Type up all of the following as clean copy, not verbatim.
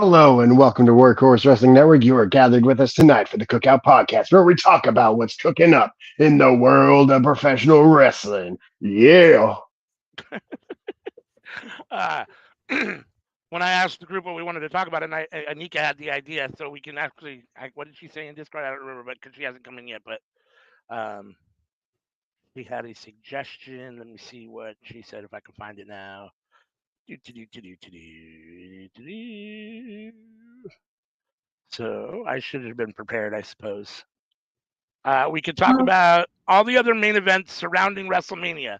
Hello and welcome to Workhorse Wrestling Network. You are gathered with us tonight for the Cookout Podcast, where we talk about what's cooking up in the world of professional wrestling. Yeah. uh, when I asked the group what we wanted to talk about, and Anika had the idea, so we can actually. What did she say in Discord? I don't remember, but because she hasn't come in yet, but um, we had a suggestion. Let me see what she said if I can find it now. So I should have been prepared, I suppose. We could talk about all the other main events surrounding WrestleMania,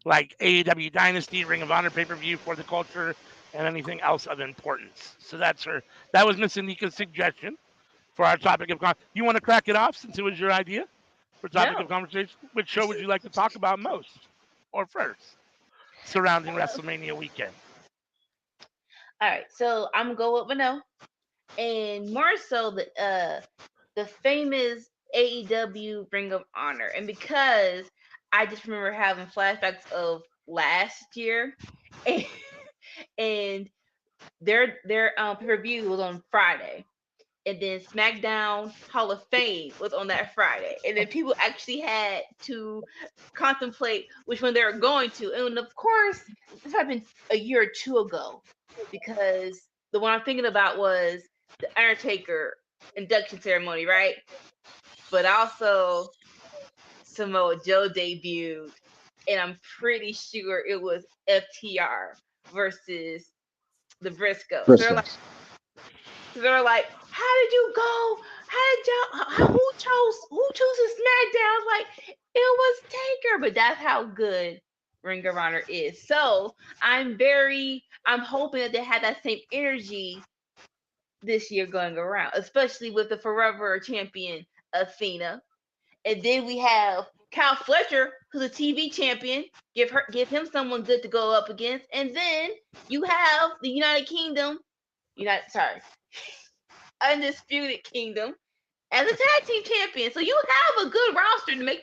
like AEW Dynasty, Ring of Honor pay-per-view for the culture, and anything else of importance. So that's her. That was Miss Anika's suggestion for our topic of conversation. You want to crack it off since it was your idea for topic of No. conversation? Which show would you like to talk about most or first surrounding WrestleMania weekend? All right, so I'm gonna go with Mano, and more so the famous AEW Ring of Honor, and because I just remember having flashbacks of last year, and, and their pay per view was on Friday, and then SmackDown Hall of Fame was on that Friday, and then people actually had to contemplate which one they were going to, and of course this happened a year or two ago because the one I'm thinking about was the Undertaker induction ceremony, right? But also Samoa Joe debuted, and I'm pretty sure it was FTR versus the Briscoes. Briscoes. So they're like, how did you go? How did y'all? Who chooses SmackDown? Like it was Taker, but that's how good Ring of Honor is. So I'm hoping that they had that same energy this year going around, especially with the forever champion Athena. And then we have Kyle Fletcher, who's a TV champion. Give him someone good to go up against. And then you have the Undisputed Kingdom as a tag team champion. So you have a good roster to make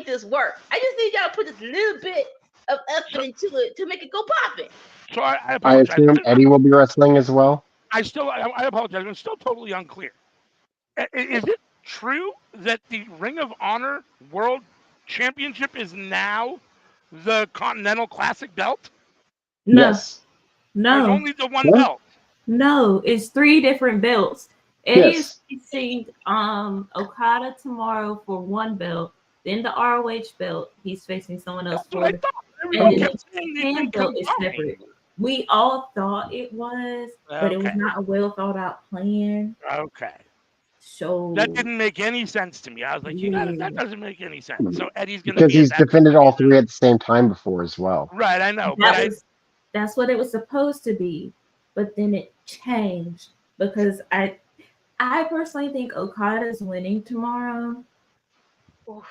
this work. I just need y'all to put this little bit of effort into it to make it go popping. So I I apologize. assume Eddie will be wrestling as well. I apologize. I'm still totally unclear. Is it true that the Ring of Honor World Championship is now the Continental Classic belt? No, Yes. There's no, only the one What? belt. no. It's three different belts. Eddie is Yes. facing Okada tomorrow for one belt. Then the ROH belt, he's facing someone else That's what I for. thought. And Everybody then kept saying the they've Japan been belt is combining. separate. We all thought it was, but it was Okay. not a well thought out plan. Okay. So That didn't make any sense to me. I was like, that yeah, doesn't make any sense. So Eddie's going to Because be at he's that defended all pay-per-view. three at the same time before as well. Right, I know. But that's what it was supposed to be, but then it changed because I personally think Okada's winning tomorrow.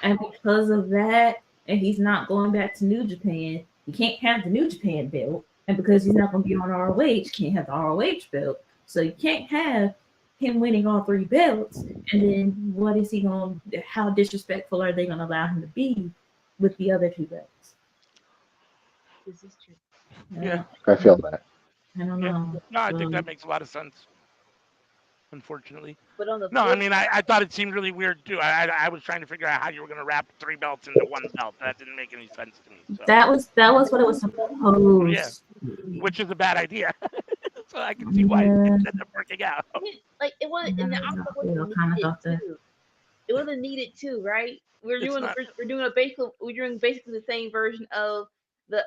And because of that, and he's not going back to New Japan, he can't have the New Japan belt. And because he's not going to be on ROH, can't have the ROH belt. So you can't have him winning all three belts. And then what is he going to, how disrespectful are they going to allow him to be with the other two belts? This is true. yeah. I feel that. I don't know. No, I think that makes a lot of sense. Unfortunately. But on the No, I flip mean, I thought it seemed really weird too. I was trying to figure out how you were going to wrap three belts into one belt. That didn't make any sense to me. So. That was what it was supposed. Yeah. Which is a bad idea. So I can see why it ended up working out. like it wasn't, and also wasn't needed too. It wasn't needed too, right? We're doing basically the same version of the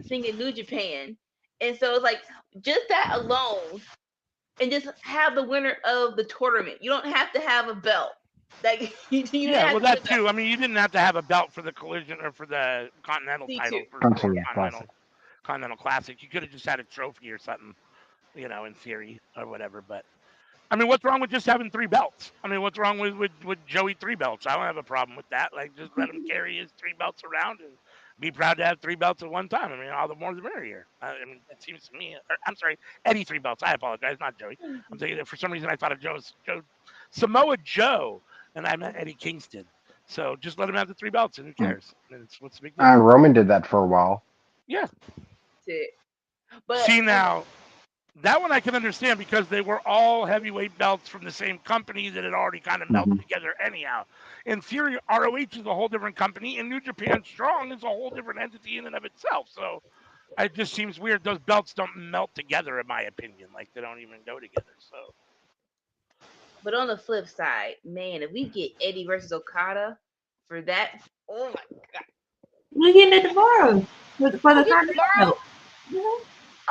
thing in New Japan, and so it's like just that alone, and just have the winner of the tournament. You don't have to have a belt. Like you Yeah, have well, to that too. I mean, you didn't have to have a belt for the Collision or for the Continental C2. title for Continental Classic. You could have just had a trophy or something, in theory or whatever. But I mean, what's wrong with just having three belts? I mean, what's wrong with Joey three belts? I don't have a problem with that. Like, just let him carry his three belts around and be proud to have three belts at one time. I mean, all the more the merrier. I mean, it seems to me. I'm sorry, Eddie three belts. I apologize, not Joey. I'm saying that for some reason I thought of Samoa Joe, and I meant Eddie Kingston. So just let him have the three belts, and who cares? And what's the big deal? Roman did that for a while. Yeah. it. But See now, That one I can understand because they were all heavyweight belts from the same company that had already kind of melted together anyhow. In theory, ROH is a whole different company, and New Japan Strong is a whole different entity in and of itself. So it just seems weird. Those belts don't melt together, in my opinion. Like, they don't even go together. So, But on the flip side, man, if we get Eddie versus Okada for that, oh my god. We're getting it tomorrow for the Tomorrow? Continental.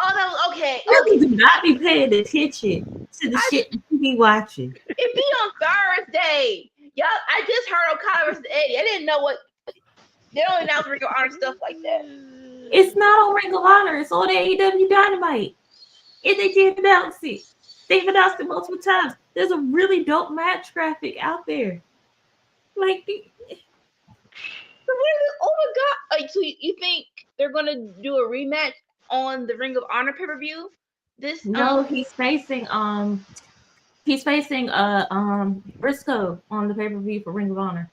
Oh, that was okay. Really do not be paying attention to the shit you be watching. It be on Thursday. Y'all, I just heard Okada versus Eddie. I didn't know what they don't announce Ring of Honor stuff like that. It's not on Ring of Honor. It's on AEW Dynamite. And they did announce it. They've announced it multiple times. There's a really dope match graphic out there. Like, oh my god! Like, so you think they're gonna do a rematch on the Ring of Honor pay-per-view? No, he's facing Briscoe on the pay-per-view for Ring of Honor.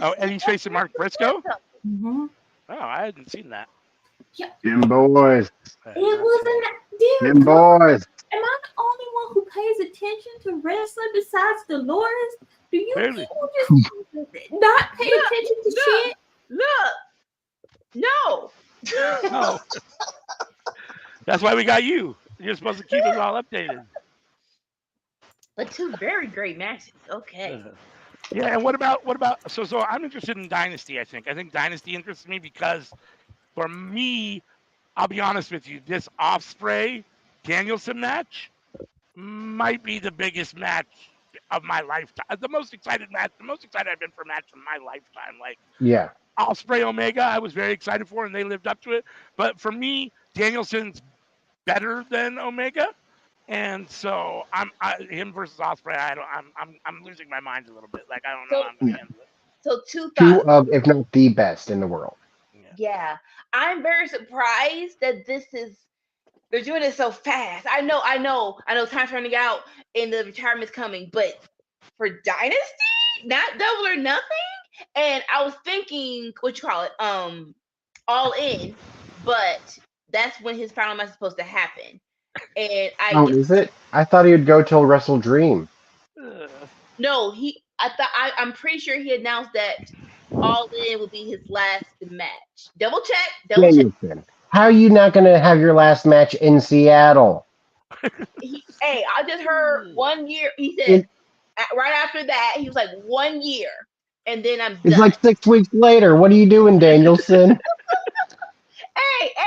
oh, and he's facing Mark Briscoe? Mm-hmm. Oh, I hadn't seen that. Yeah. Them boys. It wasn't dude. Them boys. Am I the only one who pays attention to wrestling besides Dolores? Do you Really? just not pay attention to shit? Look, no. No. That's why we got you. You're supposed to keep us all updated. But two very great matches. Okay. Yeah, and what about so I'm interested in Dynasty, I think. I think Dynasty interests me because for me, I'll be honest with you, this Ospreay Danielson match might be the biggest match of my lifetime. The most excited I've been for a match in my lifetime. Like, yeah, Ospreay Omega, I was very excited for, and they lived up to it. But for me, Danielson's better than Omega, and so him versus Ospreay. I'm losing my mind a little bit. Like, I don't know how I'm gonna handle it. So two two thoughts. of, if not the best in the world. Yeah, I'm very surprised that they're doing it so fast. I know, time's running out and the retirement's coming, but for Dynasty, not Double or Nothing. And I was thinking, All In, but that's when his final match is supposed to happen. And is it? I thought he would go till Wrestle Dream. No, I'm pretty sure he announced that All In will be his last match. Double check. How are you not going to have your last match in Seattle? Hey, I just heard 1 year. He said right after that, he was like 1 year, and then I'm done. It's like 6 weeks later. What are you doing, Danielson?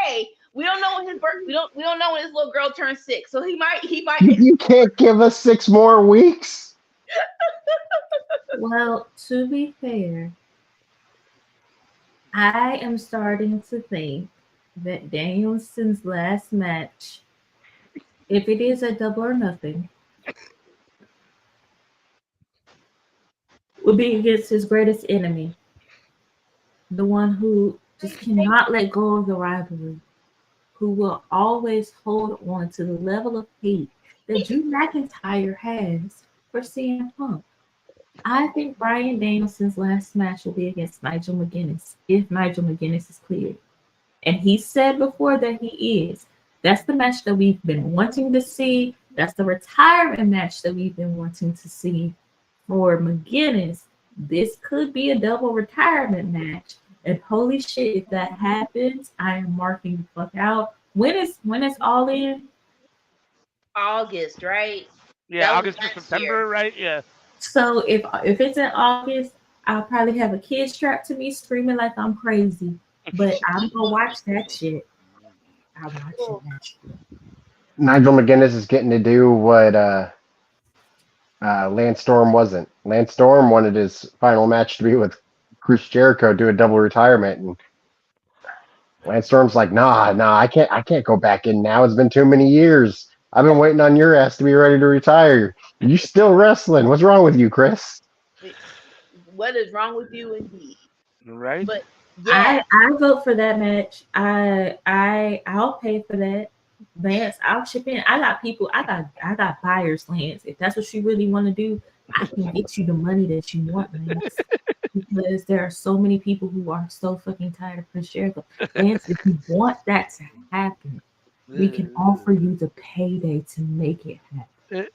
Hey, we don't know when his birth. We don't know when his little girl turns 6, so he might. You can't give us 6 more weeks. Well, to be fair, I am starting to think that Danielson's last match, if it is a Double or Nothing, will be against his greatest enemy, the one who just cannot let go of the rivalry, who will always hold on to the level of hate that Drew McIntyre has for CM Punk. I think Bryan Danielson's last match will be against Nigel McGuinness, if Nigel McGuinness is cleared. And he said before that he is. That's the match that we've been wanting to see. That's the retirement match that we've been wanting to see for McGuinness. This could be a double retirement match. And holy shit, if that happens, I am marking the fuck out. When is All In? August, right? Yeah, August or September, right? Yeah. So if it's in August, I'll probably have a kid strapped to me screaming like I'm crazy. But I'm gonna watch that shit. I'm watching that shit. Nigel McGuinness is getting to do what Lance Storm wasn't. Lance Storm wanted his final match to be with Chris Jericho, do a double retirement, and Lance Storm's like, nah, I can't go back in now. It's been too many years. I've been waiting on your ass to be ready to retire. You still wrestling? What's wrong with you, Chris? What is wrong with you, indeed? Right. But yeah, I vote for that match. I'll pay for that. Lance, I'll chip in. I got buyers, Lance. If that's what you really want to do, I can get you the money that you want, Lance. Because there are so many people who are so fucking tired of Chris Jericho. Lance, if you want that to happen, We can offer you the payday to make it happen.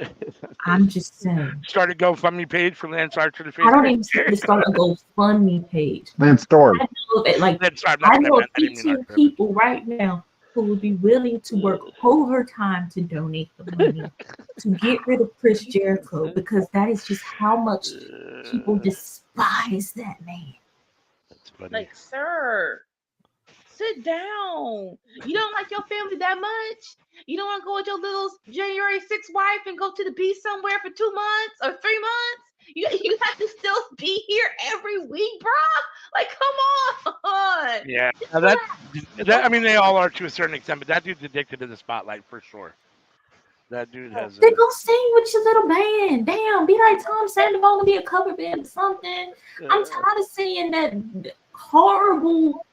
I'm just saying. Start a GoFundMe page for Lance Archer to face I don't Chris even see to Jericho. start a GoFundMe page. Lance Storm. I know that, like, That's sorry, I that's what I know meant. I didn't mean 15 Archer. people right now who would be willing to work overtime to donate the money to get rid of Chris Jericho, because that is just how much people despise that man. That's funny. Like, sir, sit down. You don't like your family that much? You don't want to go with your little January 6th wife and go to the beach somewhere for 2 months or 3 months? You have to still be here every week, bro. Like, come on. Yeah, that I mean, they all are to a certain extent, but that dude's addicted to the spotlight for sure. That dude has. Then go sing with your little band. Damn, be like Tom Sandoval and be a cover band or something. I'm tired of seeing that horrible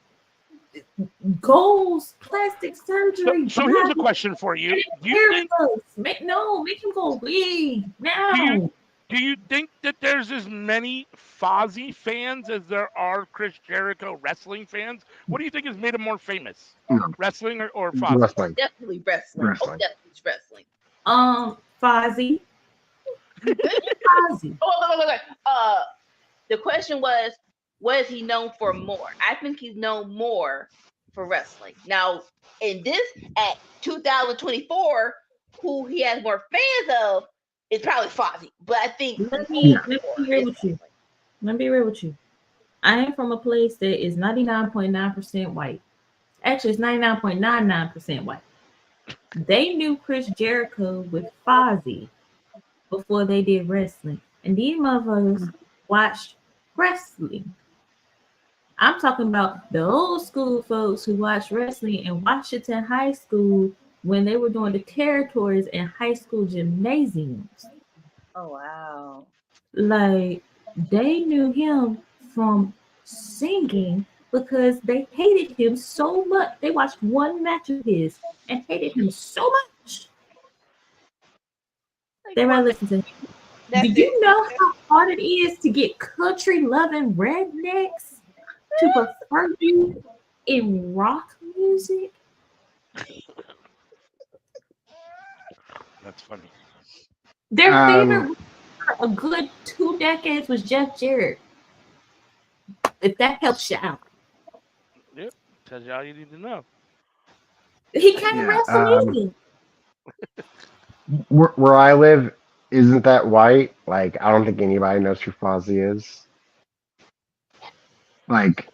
goals, plastic surgery. So here's a question for you: Do you think make him go away now? Do you think that there's as many Fozzy fans as there are Chris Jericho wrestling fans? What do you think has made him more famous? Wrestling or Fozzy? Wrestling. Definitely wrestling. Oh, definitely wrestling. Fozzy. Fozzy. Wait. The question was, what is he known for more? I think he's known more for wrestling. Now, in this, at 2024, who he has more fans of is probably Fozzy. But I think let me be real with you. Let me be real with you. I am from a place that is 99.9% white. Actually, it's 99.99% white. They knew Chris Jericho with Fozzy before they did wrestling. And these motherfuckers watched wrestling. I'm talking about the old school folks who watched wrestling in Washington High School when they were doing the territories in high school gymnasiums. Oh, wow. Like, they knew him from singing because they hated him so much. They watched one match of his and hated him so much. They rather listen to him. Do you know how hard it is to get country-loving rednecks to prefer you in rock music? That's funny. Their favorite for a good 2 decades was Jeff Jarrett. If that helps you out. Yep, tells you all you need to know. He can't wrestle either. Where I live isn't that white. Like, I don't think anybody knows who Fozzy is. Like,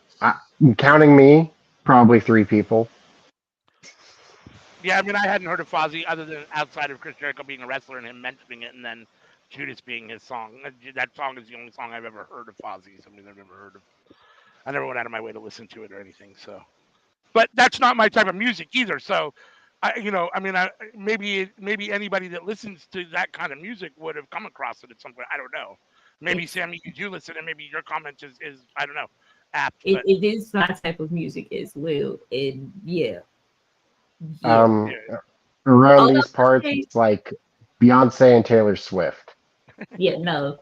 counting me, probably 3 people. Yeah, I mean, I hadn't heard of Fozzy other than outside of Chris Jericho being a wrestler and him mentioning it, and then Judas being his song. That song is the only song I've ever heard of Fozzy. Something I've never heard of. I never went out of my way to listen to it or anything. So, but that's not my type of music either. So, maybe anybody that listens to that kind of music would have come across it at some point. I don't know. Maybe Sammy, you do listen, and maybe your comment is I don't know, apt. It is my type of music as well, and yeah. Around these parts, it's like Beyonce and Taylor Swift. Yeah, no.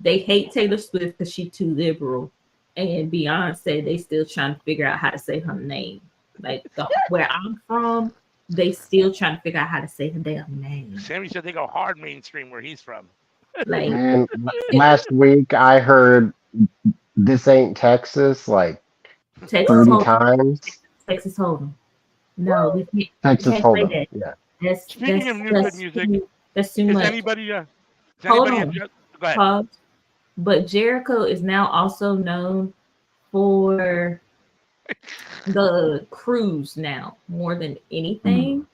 They hate Taylor Swift because she's too liberal, and Beyonce, they still trying to figure out how to say her name. Like where I'm from, they still trying to figure out how to say her damn name. Sammy said they go hard mainstream where he's from. Like, and last week I heard "This Ain't Texas" like Texas 30 Hold'em. times. Texas Hold'em. No, we can't. Texas Hold'em. Yeah. Speaking of new good music, that's too much. Hold on. Go ahead. But Jericho is now also known for the cruise now more than anything.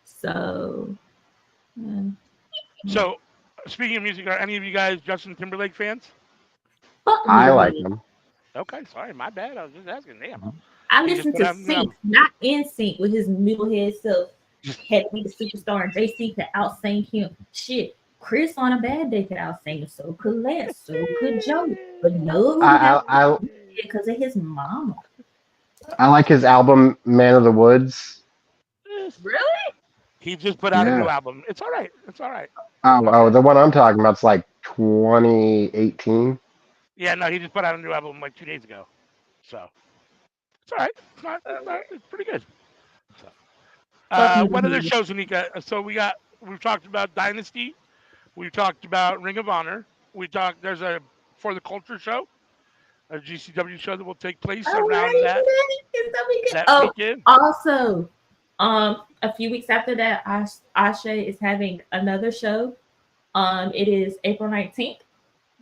So, So, speaking of music, are any of you guys Justin Timberlake fans? I like him. Okay, sorry, my bad. I was just asking. Damn. I listen to Sync, not in sync with his noodlehead self. Had to be the superstar, and JC could outsing him. Shit, Chris on a bad day could outsing him. So could Les. So could Joe. But no, because of his mama. I like his album "Man of the Woods." Really? He just put out a new album. It's all right. It's all right. Oh, the one I'm talking about is like 2018. Yeah, no, he just put out a new album like 2 days ago. So it's all right. It's pretty good. What other shows, Anika? So we've talked about Dynasty. We've talked about Ring of Honor. There's a For the Culture show, a GCW show that will take place around that weekend. Also, a few weeks after that, Ashe is having another show. It is April 19th.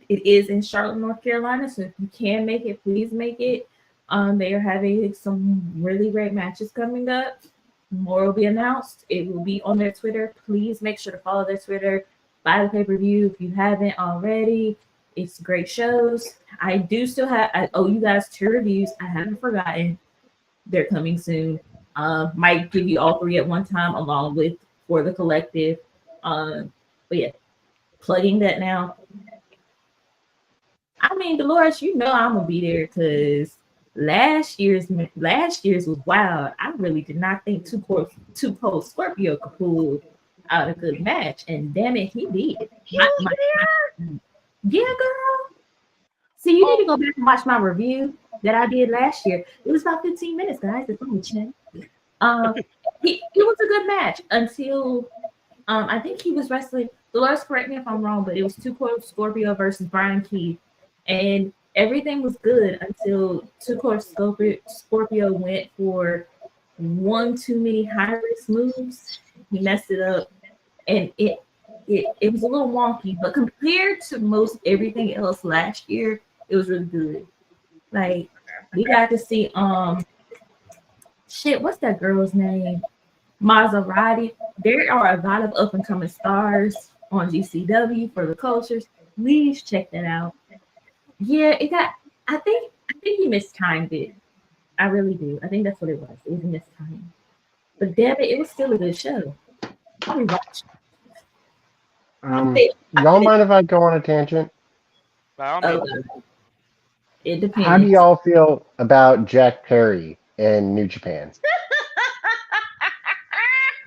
It is in Charlotte, North Carolina. So if you can make it, please make it. They are having some really great matches coming up. More will be announced. It will be on their Twitter. Please make sure to follow their Twitter. Buy the pay-per-view if you haven't already. It's great shows. I owe you guys 2 reviews. I haven't forgotten. They're coming soon. Might give you all 3 at one time along with For the Collective. But yeah, plugging that now. I mean, Dolores, you know I'm gonna be there because last year's was wild. I really did not think Two Cold Scorpio could pull out a good match, and damn it, he did. Yeah, girl. See, you need to go back and watch my review that I did last year. It was about 15 minutes, guys. It's only 10. It was a good match until I think he was wrestling. Dolores, correct me if I'm wrong, but it was Two Cold Scorpio versus Brian Keith. And everything was good until Two Cold Scorpio went for one too many high-risk moves. He messed it up. And it was a little wonky. But compared to most everything else last year, it was really good. Like, we got to see, what's that girl's name? Maserati. There are a lot of up-and-coming stars on GCW for the cultures. Please check that out. Yeah, I think he mistimed it. I really do. I think that's what it was. It was a mistiming. But damn it was still a good show. I'll be watching. Y'all mind if I go on a tangent? It depends. How do y'all feel about Jack Perry in New Japan?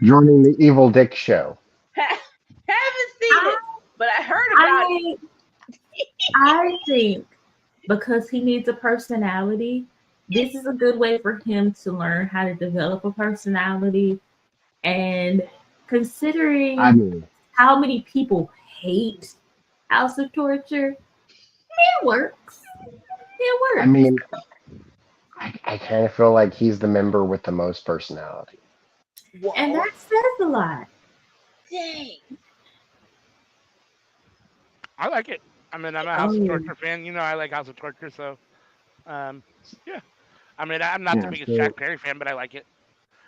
Joining the Evil Dick show. Haven't seen it, but I heard about it. I think because he needs a personality, this is a good way for him to learn how to develop a personality. And considering how many people hate House of Torture, it works. It works. I mean, I kind of feel like he's the member with the most personality. Whoa. And that says a lot. Dang. I like it. I mean, I'm a House of Torture fan. You know, I like House of Torture, so yeah. I mean, I'm not the biggest Jack Perry fan, but I like it.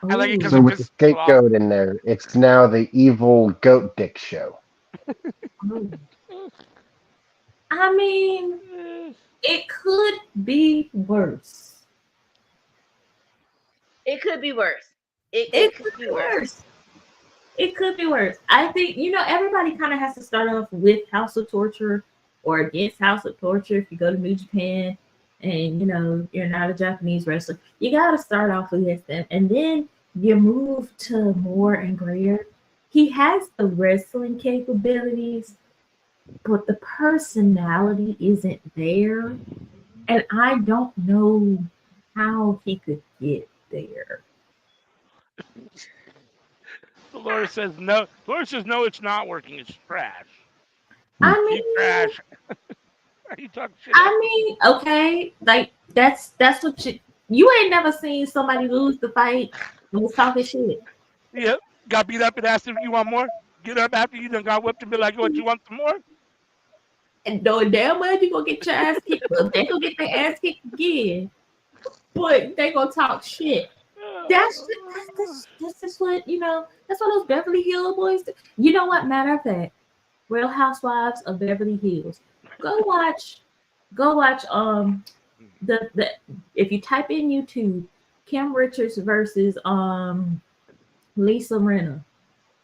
I like it because so with the scapegoat in there, it's now the Evil Goat Dick show. I mean, it could be worse. It could be worse. It could be worse. It could be worse. I think, everybody kind of has to start off with House of Torture or against House of Torture. If you go to New Japan and, you're not a Japanese wrestler, you got to start off against them. And then you move to more and greater. He has the wrestling capabilities, but the personality isn't there. And I don't know how he could get there. Laura says no. Laura says no. It's not working. It's trash. I mean, trash. Are you talking shit? I mean, okay, like that's what you ain't never seen somebody lose the fight and was talking shit. Yep. Got beat up and asked if you want more. Get up after you done got whipped and be like, "What, you want some more?" And knowing damn well you gonna get your ass kicked, but they gonna get their ass kicked again. But they gonna talk shit. That's just what that's what those Beverly Hills boys do. You know what? Matter of fact, Real Housewives of Beverly Hills. Go watch the if you type in YouTube Kim Richards versus Lisa Rinna,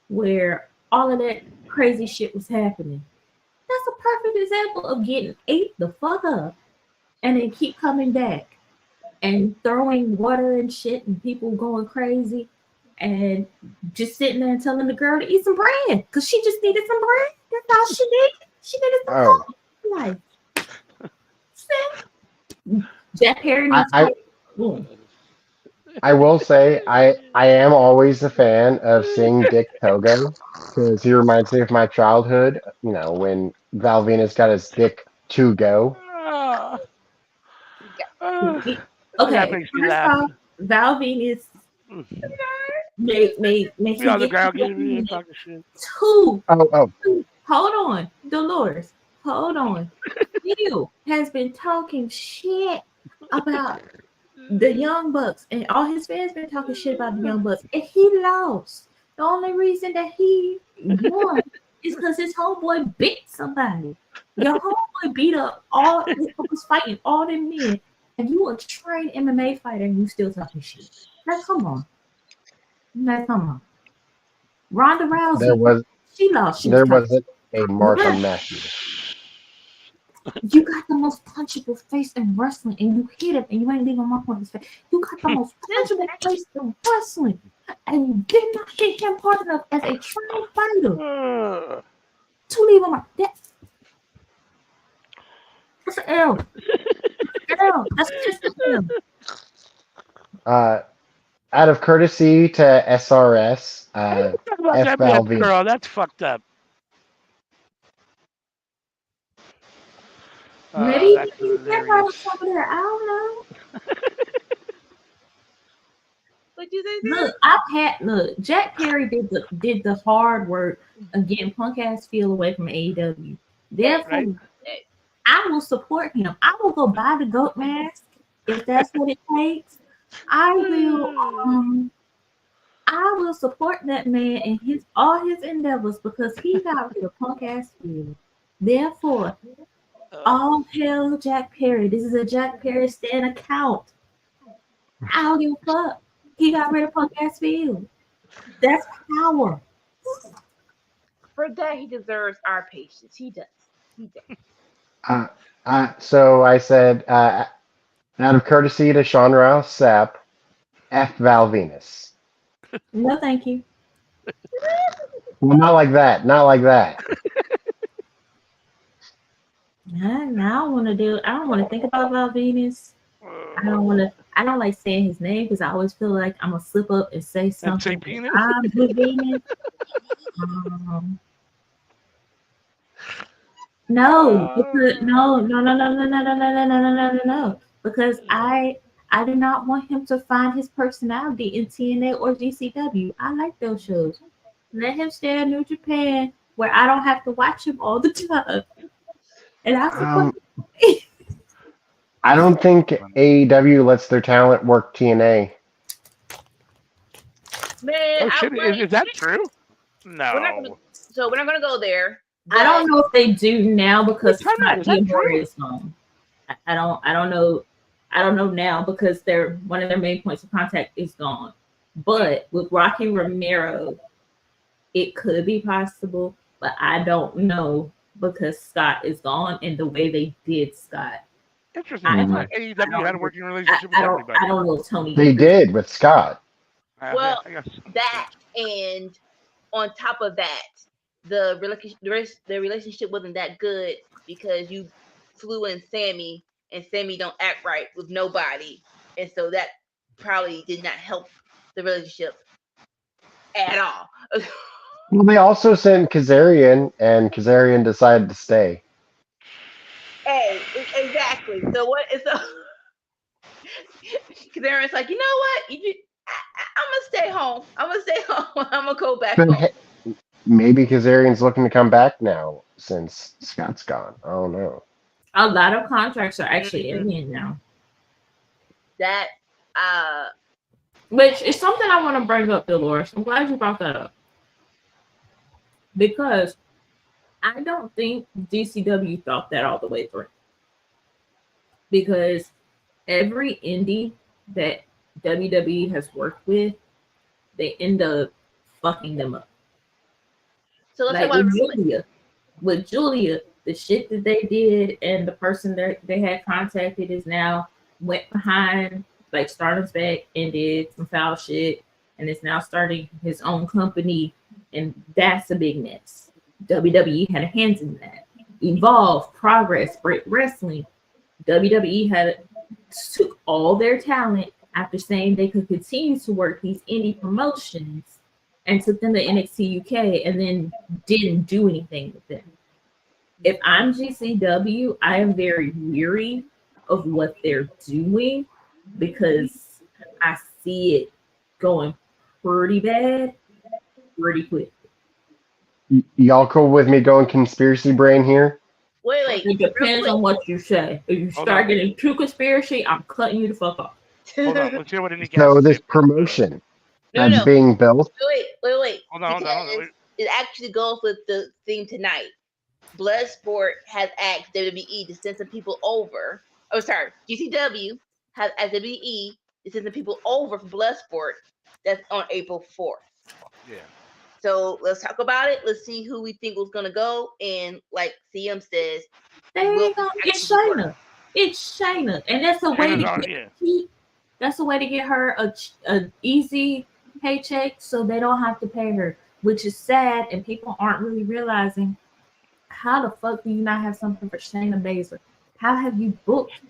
where all of that crazy shit was happening. That's a perfect example of getting ate the fuck up and then keep coming back and throwing water and shit and people going crazy and just sitting there and telling the girl to eat some bread because she just needed some bread. That's all she needed. She needed some life. Jack Perry needs I will say I am always a fan of seeing Dick Togo because he reminds me of my childhood. You know, when Val Venus got his dick to go. Ah, ah, that Okay, makes me first laugh. off, Val Venus made Be on him the get ground to getting me the talking shit. two. Oh, Hold on, Dolores. Hold on. Bill has been talking shit about the Young Bucks, and all his fans been talking shit about the Young Bucks, and he lost. The only reason that he won is because his homeboy bit somebody. Your homeboy beat up was fighting all them men, and you a trained MMA fighter, and you still talking shit. Now come on. Now come on. Ronda there Rousey, was she lost. She was there talking. wasn't a Mark on Matthew. You got the most punchable face in wrestling, and you hit him, and you ain't leaving a mark on his face. You got the most punchable face in wrestling, and you did not hit him hard enough as a trained fighter to leave a mark. That's an L. L. That's just an L. Out of courtesy to SRS, Talk about F that Val man's Venus. girl. That's fucked up. Maybe That's he's hilarious. over there. I don't know. What you say? Look. Jack Perry did the hard work of getting punk ass feel away from AEW. Therefore, Right. I will support him. I will go buy the goat mask if that's what it takes. I will support that man in all his endeavors because he got rid of punk ass feel. Therefore, all hail Jack Perry. This is a Jack Perry stand account. I don't give a fuck. He got rid of punk ass feel. That's power. For that, he deserves our patience. He does. He does. So I said, out of courtesy to Sean Rouse Sapp, F Val Venus. No, thank you. Well, not like that. Not like that. Now I don't want to think about Val Venus. I don't like saying his name because I always feel like I'm gonna slip up and say something. penis? I'm Blue Venus. No, because no. Because I do not want him to find his personality in TNA or GCW. I like those shows. Let him stay in New Japan where I don't have to watch him all the time. And I support I don't think AEW lets their talent work TNA. Man, shit, is that true? No. We're not gonna go there. I don't know if they do now because Wait, time out, is that Diamore true? is gone. I don't know. I don't know now because one of their main points of contact is gone. But with Rocky Romero, it could be possible, but I don't know because Scott is gone and the way they did Scott. Interesting. I thought AEW had a working relationship with everybody. I don't know if Tony. They did with Scott. Well, I guess. that and on top of that, the relationship wasn't that good because you flew in Sammy and Sammy don't act right with nobody, and so that probably did not help the relationship at all. Well, they also sent Kazarian, and Kazarian decided to stay. Hey, exactly. So what? So Kazarian's like, you know what? I'm gonna stay home. I'm gonna go back home. Maybe Kazarian's looking to come back now since Scott's gone. I don't know. A lot of contracts are actually ending now. That which is something I want to bring up, Dolores. I'm glad you brought that up. Because I don't think DCW thought that all the way through. Because every indie that WWE has worked with, they end up fucking them up. So let's like with Julia, the shit that they did and the person that they had contacted is now went behind like Stardom's back and did some foul shit and is now starting his own company, and that's a big mess. WWE had hands in that. Evolve, Progress, Break Wrestling. WWE took all their talent after saying they could continue to work these indie promotions and took them to NXT UK and then didn't do anything with them. If I'm GCW, I am very weary of what they're doing because I see it going pretty bad pretty quick. Y'all cool with me going conspiracy brain here? Wait. It depends on what you say. If you start getting too conspiracy, I'm cutting you the fuck off. Hold on, let's hear what any guests So say this first. promotion No. that's being built. Wait. Hold on. Because it actually goes with the theme tonight. Bloodsport has asked WWE to send some people over. Oh, sorry. GCW has asked WWE to send some people over for Bloodsport. That's on April 4th. Yeah. So let's talk about it. Let's see who we think was gonna go. And like CM says, It's Shayna. It's Shayna, and that's a way that's a way to get her a easy paycheck, so they don't have to pay her, which is sad, and people aren't really realizing how the fuck do you not have something for Shayna Baszler? How have you booked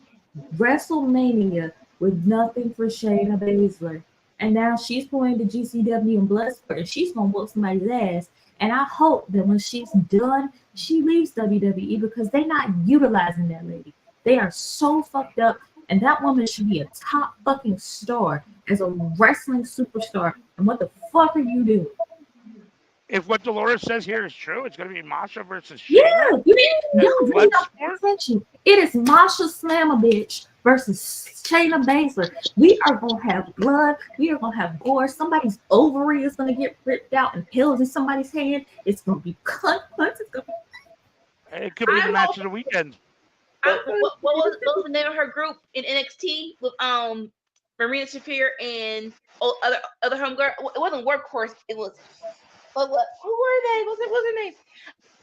WrestleMania with nothing for Shayna Baszler? And now she's going to GCW and Bloodsport, and she's gonna whoop somebody's ass. And I hope that when she's done, she leaves WWE because they're not utilizing that lady. They are so fucked up, and that woman should be a top fucking star as a wrestling superstar. And what the fuck are you doing? If what Dolores says here is true, it's going to be Masha versus Shayna. Yeah, you really don't pay attention. It is Masha Slamovich versus Shayna Baszler. We are going to have blood. We are going to have gore. Somebody's ovary is going to get ripped out and pills in somebody's hand. It's going to be cut. It could be the match of the weekend. What was the name of her group in NXT with Marina Shafir and other homegirl? It wasn't Workhorse. It was who were they? What's her name?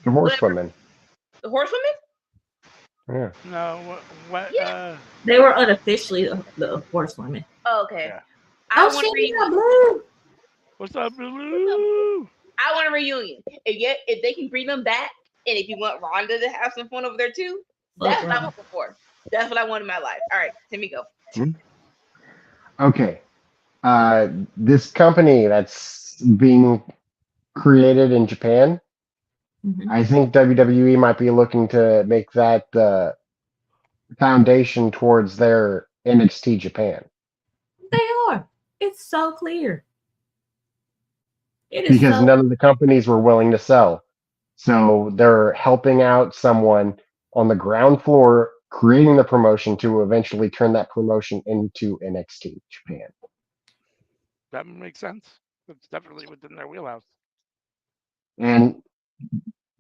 The Horsewomen. The Horsewomen? Yeah. No, what? Yeah. They were unofficially the Horsewomen. Oh, okay. Yeah. I want a reunion. Blue. What's up, Blue? I want a reunion. If they can bring them back, and if you want Ronda to have some fun over there too, that's what I'm looking for. That's what I want in my life. All right, let me go. Okay. This company that's being created in Japan, I think WWE might be looking to make that the foundation towards their NXT Japan. They are. It's so clear. Because none of the companies were willing to sell. So they're helping out someone on the ground floor, creating the promotion to eventually turn that promotion into NXT Japan. That makes sense. It's definitely within their wheelhouse. And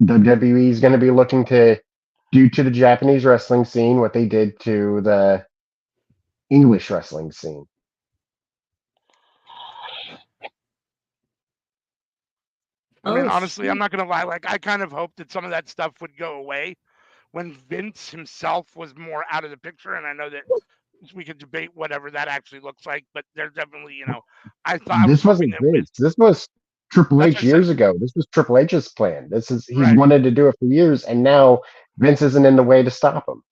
WWE is going to be looking to do to the Japanese wrestling scene what they did to the English wrestling scene. I mean, honestly, I'm not going to lie. Like, I kind of hoped that some of that stuff would go away when Vince himself was more out of the picture. And I know that we could debate whatever that actually looks like, but there's definitely, I thought this wasn't Vince. This was Triple H years ago. This was Triple H's plan. He's wanted to do it for years, and now Vince isn't in the way to stop him.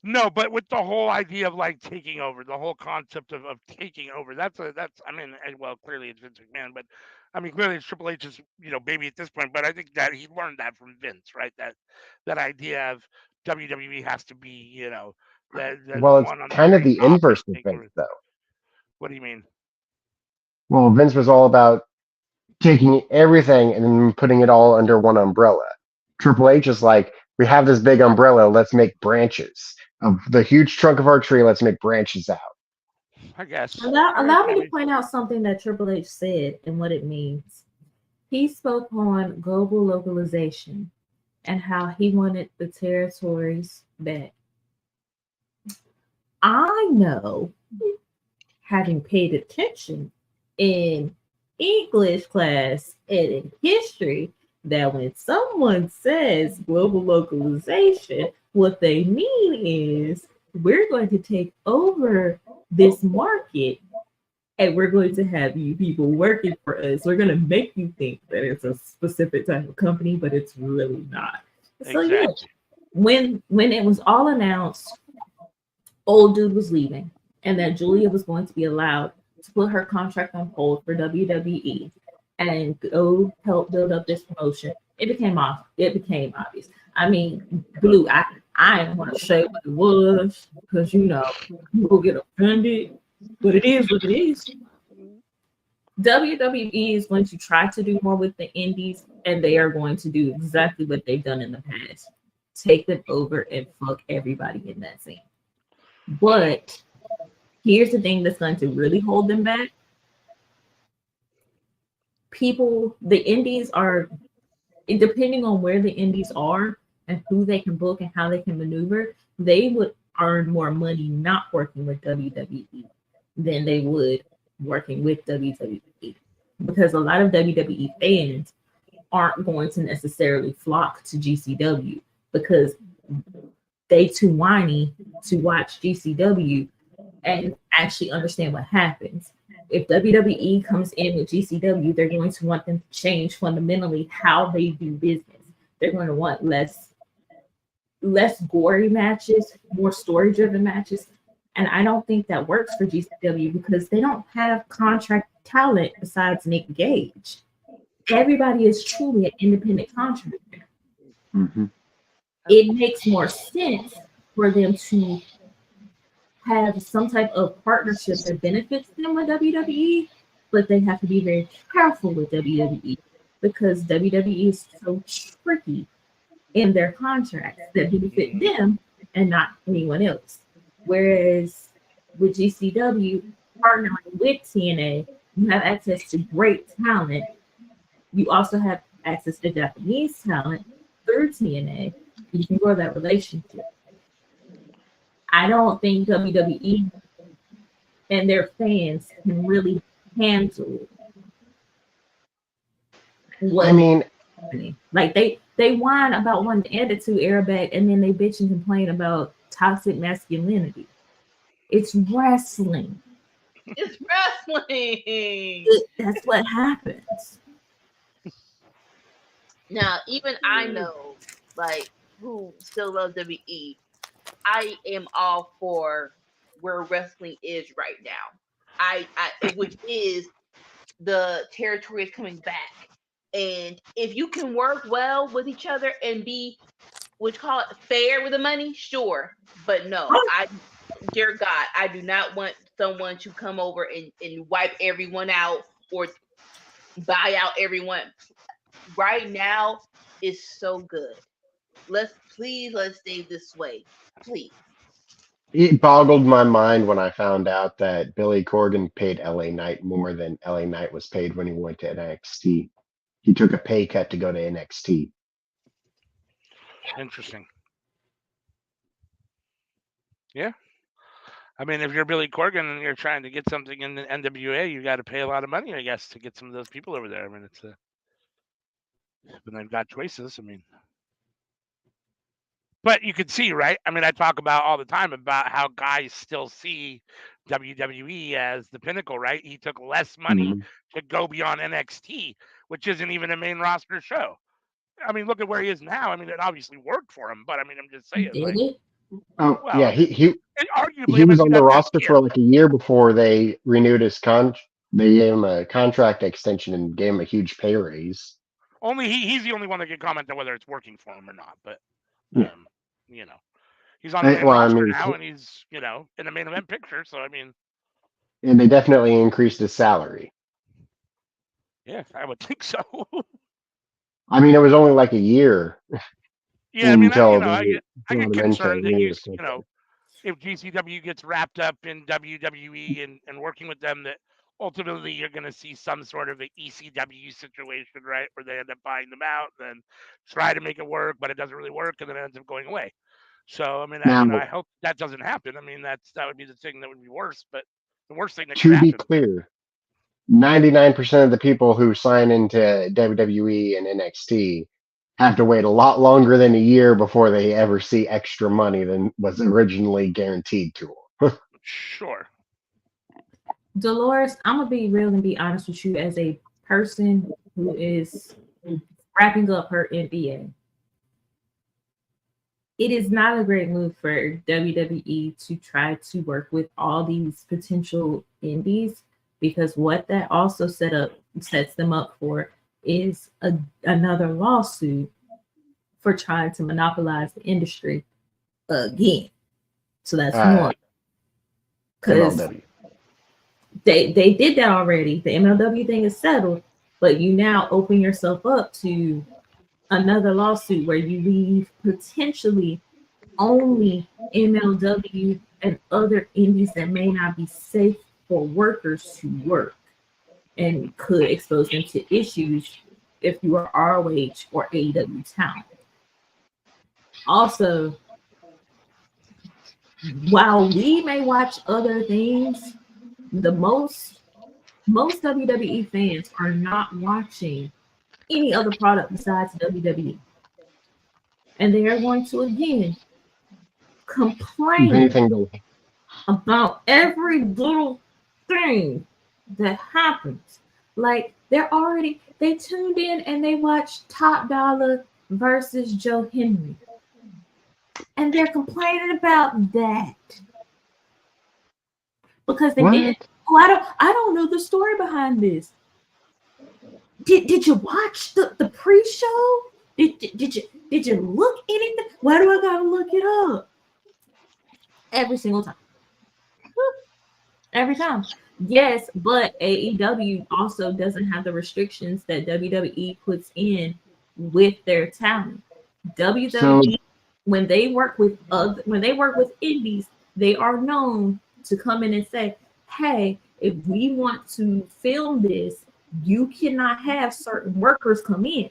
No, but with the whole idea of like taking over, the whole concept of taking over, clearly it's Vince McMahon, but I mean, clearly it's Triple H's, baby at this point. But I think that he learned that from Vince, right? That idea of WWE has to be, well, it's kind of the inverse of Vince, though. What do you mean? Well, Vince was all about taking everything and then putting it all under one umbrella. Triple H is like, we have this big umbrella, let's make branches. Of the huge trunk of our tree, let's make branches out. I guess. Allow me to point out something that Triple H said and what it means. He spoke on global localization and how he wanted the territories back. I know, having paid attention in English class and in history, that when someone says global localization, what they mean is we're going to take over this market and we're going to have you people working for us. We're going to make you think that it's a specific type of company, but it's really not. Exactly. So yeah, when it was all announced, old dude was leaving. and that Julia was going to be allowed to put her contract on hold for WWE and go help build up this promotion. It became obvious. I mean, Blue, I didn't want to say what it was because people get offended, but it is what it is. WWE is going to try to do more with the indies, and they are going to do exactly what they've done in the past. Take them over and fuck everybody in that scene. But here's the thing that's going to really hold them back. The indies are, depending on where the indies are and who they can book and how they can maneuver, they would earn more money not working with WWE than they would working with WWE, because a lot of WWE fans aren't going to necessarily flock to GCW because they too whiny to watch GCW and actually understand what happens. If WWE comes in with GCW, they're going to want them to change fundamentally how they do business. They're going to want less gory matches, more story-driven matches. And I don't think that works for GCW because they don't have contract talent besides Nick Gage. Everybody is truly an independent contractor. Mm-hmm. It makes more sense for them to have some type of partnership that benefits them with WWE, but they have to be very careful with WWE because WWE is so tricky in their contracts that benefit them and not anyone else. Whereas with GCW partnering with TNA, you have access to great talent. You also have access to Japanese talent through TNA. You can grow that relationship. I don't think WWE and their fans can really handle what happening. Like they whine about wanting the Attitude Era back, and then they bitch and complain about toxic masculinity. It's wrestling. It's wrestling. That's what happens. Now, even I know, like, who still loves WWE, I am all for where wrestling is right now. Which is the territory is coming back. And if you can work well with each other and be, what you call it, fair with the money, sure. But no, dear God, I do not want someone to come over and wipe everyone out or buy out everyone. Right now is so good. Let's stay this way, please. It boggled my mind when I found out that Billy Corgan paid LA Knight more than LA Knight was paid when he went to NXT. He took a pay cut to go to NXT. Interesting. Yeah. I mean, if you're Billy Corgan and you're trying to get something in the NWA, you got to pay a lot of money, I guess, to get some of those people over there. I mean, when they've got choices, I mean. But you can see, right? I mean, I talk about all the time about how guys still see WWE as the pinnacle, right? He took less money to go beyond NXT, which isn't even a main roster show. I mean, look at where he is now. I mean, it obviously worked for him, but I mean, I'm just saying. Did it? Oh, well, yeah, he arguably was on the roster for like a year before they renewed his contract. They gave him a contract extension and gave him a huge pay raise. Only he's the only one that can comment on whether it's working for him or not. But he's on the main roster now, and he's in the main event picture. So I mean, and they definitely increased his salary. Yeah, I would think so. I mean, it was only like a year. Yeah, I mean, I get concerned that if GCW gets wrapped up in WWE and working with them, that ultimately you're going to see some sort of an ECW situation, right, where they end up buying them out, and then try to make it work, but it doesn't really work, and then it ends up going away. So, I mean, I hope that doesn't happen. I mean, that would be the thing that would be worse, but the worst thing that could happen. To be clear, 99% of the people who sign into WWE and NXT have to wait a lot longer than a year before they ever see extra money than was originally guaranteed to them. Sure. Dolores, I'm going to be real and be honest with you as a person who is wrapping up her NBA. it is not a great move for WWE to try to work with all these potential indies, because what that also sets them up for is another lawsuit for trying to monopolize the industry again. So that's one. Because MLW. they did that already. The MLW thing is settled, but you now open yourself up to another lawsuit where you leave potentially only MLW and other indies that may not be safe for workers to work, and could expose them to issues if you are ROH or AEW talent. Also, while we may watch other things, the most WWE fans are not watching any other product besides WWE. And they are going to again complain Anything about every little thing that happens. Like they tuned in and they watched Top Dollar versus Joe Henry. And they're complaining about that. Because they didn't. Oh, I don't know the story behind this. Did you watch the pre-show? Did you look anything? Why do I gotta look it up? Every single time. Every time. Yes, but AEW also doesn't have the restrictions that WWE puts in with their talent. WWE, when they work with indies, they are known to come in and say, hey, if we want to film this, you cannot have certain workers come in.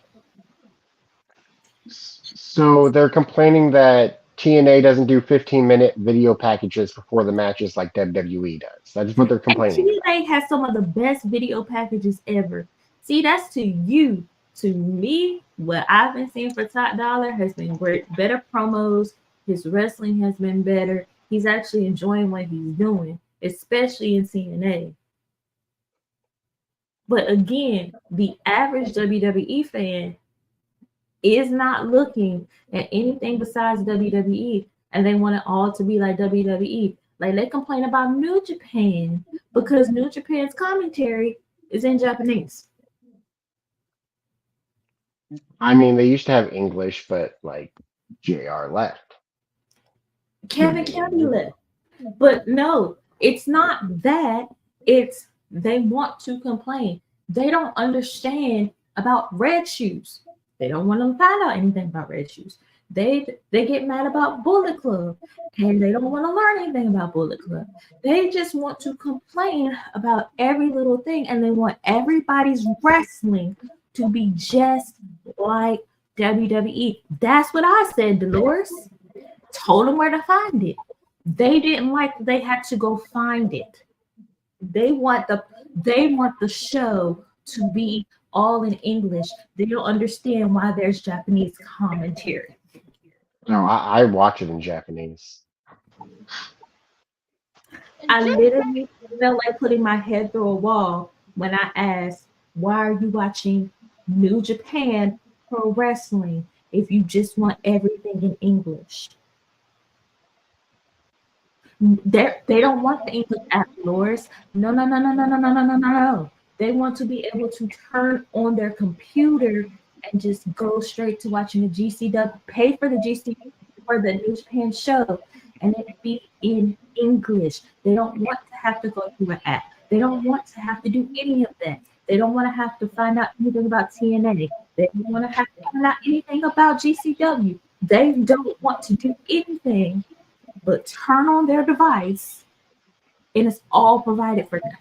So they're complaining that TNA doesn't do 15-minute video packages before the matches like WWE does. That's what they're complaining about. TNA has some of the best video packages ever. See, that's to you. To me, what I've been seeing for Top Dollar has been great. Better promos. His wrestling has been better. He's actually enjoying what he's doing, especially in TNA. But again, the average WWE fan is not looking at anything besides WWE, and they want it all to be like WWE. Like they complain about New Japan because New Japan's commentary is in Japanese. I mean, they used to have English, but like JR left. Kevin Kelly left. But no, it's not that. It's they want to complain. They don't understand about Red Shoes. They don't want to find out anything about Red Shoes. They get mad about Bullet Club, and they don't want to learn anything about Bullet Club. They just want to complain about every little thing, and they want everybody's wrestling to be just like WWE. That's what I said, Dolores. Told them where to find it. They didn't like they had to go find it. They want the show to be all in English. They don't understand why there's Japanese commentary. No, I watch it in Japanese. I literally felt like putting my head through a wall when I asked, why are you watching New Japan Pro Wrestling if you just want everything in English? They don't want the English app, Loris. No. They want to be able to turn on their computer and just go straight to watching the GCW, pay for the GCW for the New Japan show, and it be in English. They don't want to have to go through an app. They don't want to have to do any of that. They don't want to have to find out anything about TNA. They don't want to have to find out anything about GCW. They don't want to do anything but turn on their device, and it's all provided for them.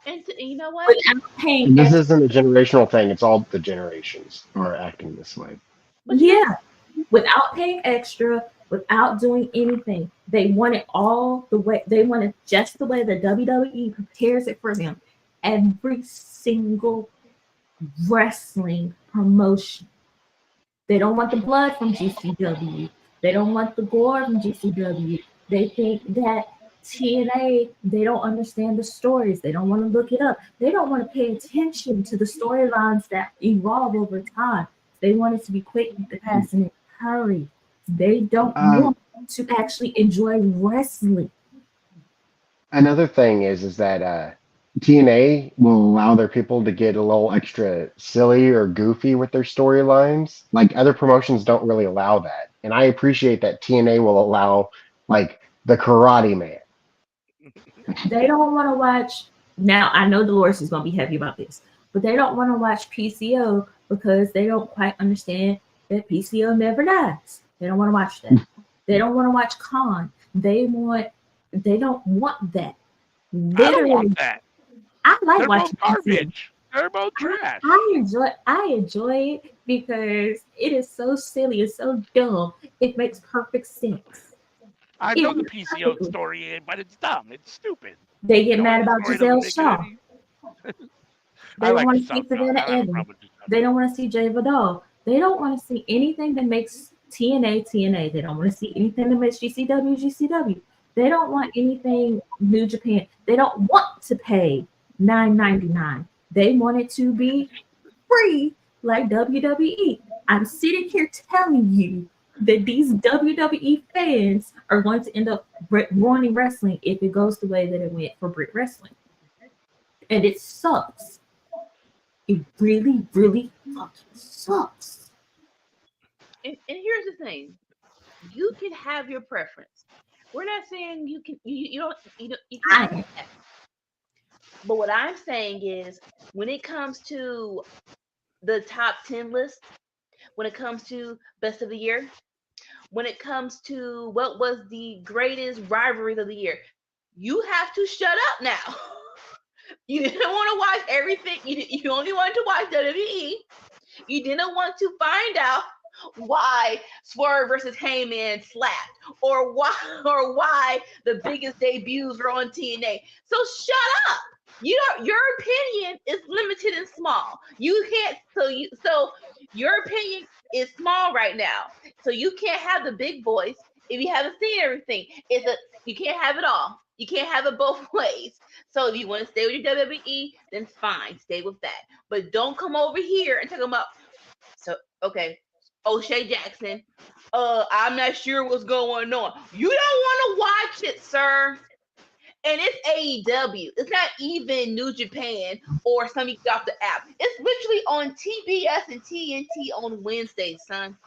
And you know what? This isn't a generational thing. It's all the generations are acting this way. Yeah, without paying extra, without doing anything. They want it all the way. They want it just the way the WWE prepares it for them. Every single wrestling promotion. They don't want the blood from GCW. They don't want the gore from GCW. They think that TNA, they don't understand the stories. They don't want to look it up. They don't want to pay attention to the storylines that evolve over time. They want it to be quick, the fast, and hurry. They don't Um, want to actually enjoy wrestling. Another thing is that TNA will allow their people to get a little extra silly or goofy with their storylines. Like other promotions don't really allow that, and I appreciate that TNA will allow like the Karate Man. They don't want to watch. Now, I know Dolores is going to be happy about this, but they don't want to watch PCO because they don't quite understand that PCO never dies. They don't want to watch that. They don't want to watch Khan. They don't want that. I don't Literally, want that. I like They're watching both PCO. garbage. They're both trash. I enjoy it because it is so silly, it's so dumb. It makes perfect sense. I It know the works PCO perfectly. story, but it's dumb. It's stupid. They get The mad origin about story Giselle doesn't make it Shaw. any. They I don't like want to Giselle see Shaw. I Savannah don't have a Evans. problem with Giselle They Shaw. don't want to see Jay Vidal. They don't want to see anything that makes TNA TNA. They don't want to see anything that makes GCW GCW. They don't want anything New Japan. They don't want to pay $9.99. They want it to be free like WWE. I'm sitting here telling you that these WWE fans are going to end up ruining wrestling if it goes the way that it went for Brit Wrestling. And it sucks. It really, really fucking sucks. And here's the thing: you can have your preference. We're not saying you can't have I that. But what I'm saying is, when it comes to the top 10 list, when it comes to best of the year, when it comes to what was the greatest rivalries of the year, you have to shut up now. You didn't want to watch everything. You only wanted to watch WWE. You didn't want to find out why Swerve versus Heyman slapped, or why the biggest debuts were on TNA. So shut up. Your opinion is limited and small. You can't. So your opinion is small right now. So you can't have the big voice if you haven't seen everything. You can't have it all. You can't have it both ways. So if you want to stay with your WWE, then fine, stay with that. But don't come over here and talk about. So okay, O'Shea Jackson. I'm not sure what's going on. You don't want to watch it, sir. And it's AEW. It's not even New Japan or something off the app. It's literally on TBS and TNT on Wednesday, son.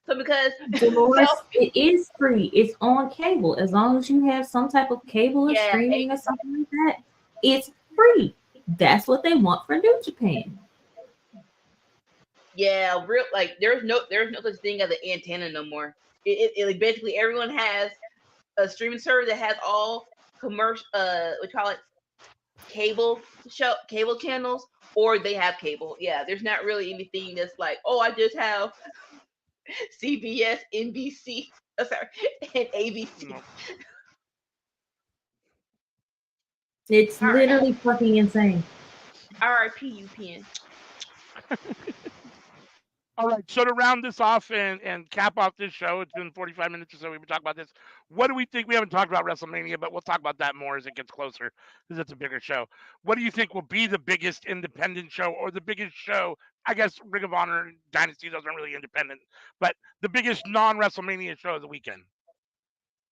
So because Dolores, it is free. It's on cable. As long as you have some type of cable or yeah, streaming or something like that, it's free. That's what they want for New Japan. yeah, real like there's no such thing as an antenna no more. Like basically everyone has a streaming service that has all commercial we call it cable channels, or they have cable. Yeah, there's not really anything that's like, oh, I just have CBS, NBC, sorry, and ABC. No. It's All right, literally fucking insane. RIP UPN. All right. So to round this off and cap off this show, it's been 45 minutes or so. We've been talking about this. What do we think? We haven't talked about WrestleMania, but we'll talk about that more as it gets closer because it's a bigger show. What do you think will be the biggest independent show or the biggest show? I guess Ring of Honor and Dynasty, those aren't really independent, but the biggest non-WrestleMania show of the weekend.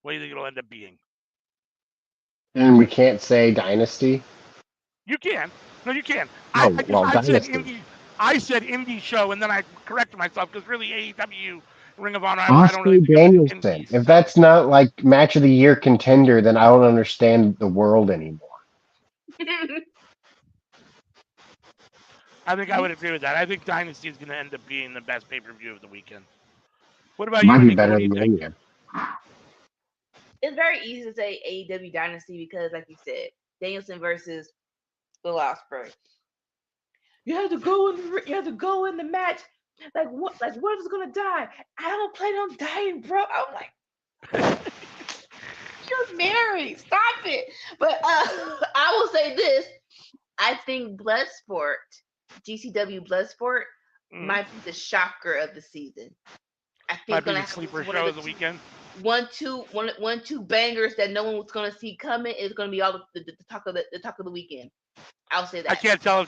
What do you think it'll end up being? And we can't say Dynasty. You can. No, you can. Oh, well, I said Dynasty. indie. I said indie show, and then I corrected myself because really AEW, Ring of Honor, I don't really Oscar think of it as Danielson. indies. If So that's not like match of the year contender, then I don't understand the world anymore. I think I would agree with that. I think Dynasty is going to end up being the best pay-per-view of the weekend. What about It might you, be Anika? better What do you than think? Mania. It's very easy to say AEW Dynasty because, like you said, Danielson versus Will Ospreay. You have to go in the match. Like what? Like what is gonna die? I don't plan on dying, bro. I'm like, you're married. Stop it. But I will say this. I think Bloodsport, GCW Bloodsport, might be the shocker of the season. I think Might be gonna the have sleeper one show of of the the weekend. two bangers that no one was gonna see coming is gonna be all the talk of the weekend. I'll say I that. can't tell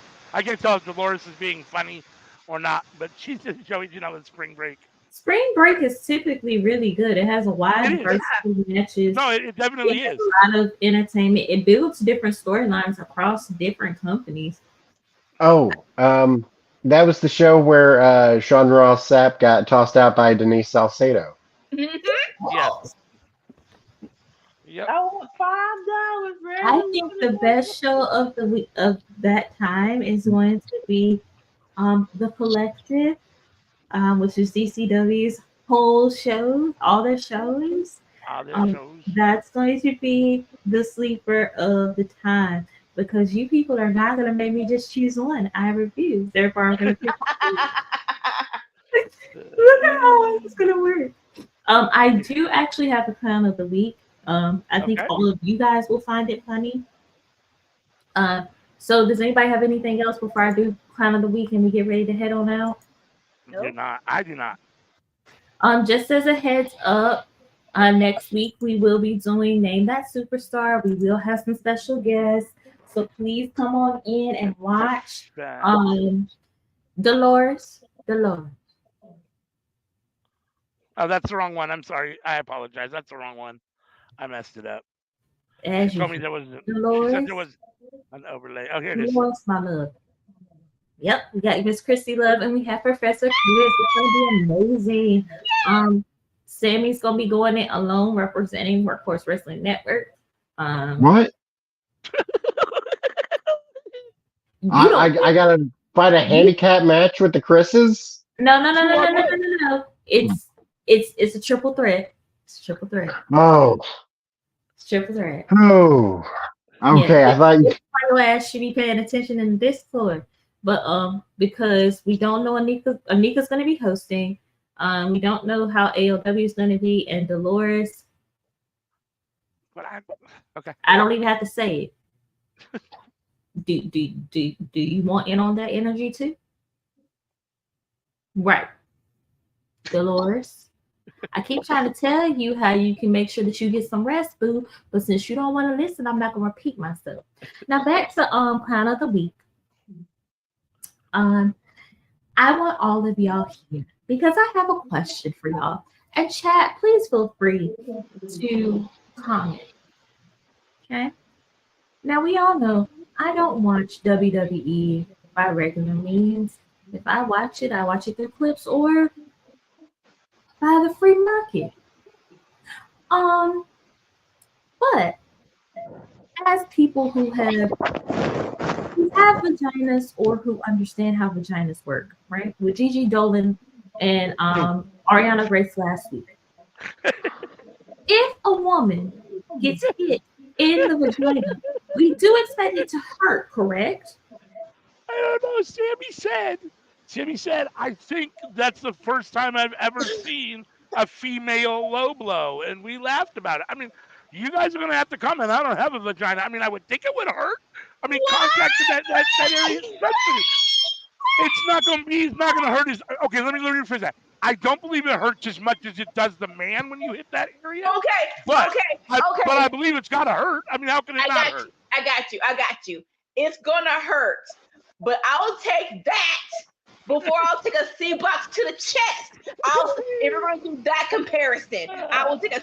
if Dolores is being funny or not. But she said Joey, with spring break. Spring Break is typically really good. It has a wide It is. diversity of matches. No, it definitely It has is. a lot of entertainment. It builds different storylines across different companies. Oh, that was the show where Sean Ross Sapp got tossed out by Denise Salcedo. Yes. Yep. I want $5. I think the best show of the week of that time is going to be The Collective, which is DCW's whole show, all their shows. Shows. That's going to be the sleeper of the time because you people are not going to make me just choose one. I refuse. Therefore, I'm going to pick. Look at how it's going to work. I do actually have the clown of the week. I think all of you guys will find it funny. So does anybody have anything else before I do clown of the week and we get ready to head on out? Nope. I do not. Just as a heads up, next week we will be doing Name That Superstar. We will have some special guests, so please come on in and watch. Dolores. Oh, that's the wrong one. I'm sorry. I apologize. That's the wrong one. I messed it up. As She told me there was. Dolores. She said there was an overlay. Oh, here it is. Dolores, my love. Yep, we got Miss Christy Love and we have Professor Chris. It's gonna be amazing. Sammy's gonna be going in alone, representing Workforce Wrestling Network. What? I gotta fight a handicap match with the Chris's? No. It's a triple threat. It's a triple threat. Oh. It's triple threat. Oh. Okay, yeah, I thought you ass should be paying attention in the Discord. But because we don't know Anika's gonna be hosting. We don't know how ALW is gonna be, and Dolores. But I don't even have to say it. Do you want in on that energy too? Right. Dolores. I keep trying to tell you how you can make sure that you get some rest, boo. But since you don't want to listen, I'm not gonna repeat myself. Now back to clown of the week. I want all of y'all here because I have a question for y'all. And chat, please feel free to comment. Okay. Now we all know I don't watch WWE by regular means. If I watch it through clips or by the free market. But as people who have vaginas or who understand how vaginas work, right? With Gigi Dolan and Ariana Grace last week. If a woman gets hit in the vagina, we do expect it to hurt, correct? I don't know. Sammy said, I think that's the first time I've ever seen a female low blow, and we laughed about it. I mean, you guys are going to have to comment. I don't have a vagina. I mean, I would think it would hurt. I mean, contact in that area is sensitive. It's not going to hurt. Okay, let me rephrase that. I don't believe it hurts as much as it does the man when you hit that area. But I believe it's got to hurt. I mean, how can it not hurt? I got you. It's going to hurt, but I'll take that before I'll take a C-box to the chest. If we're going to do that comparison, I will take a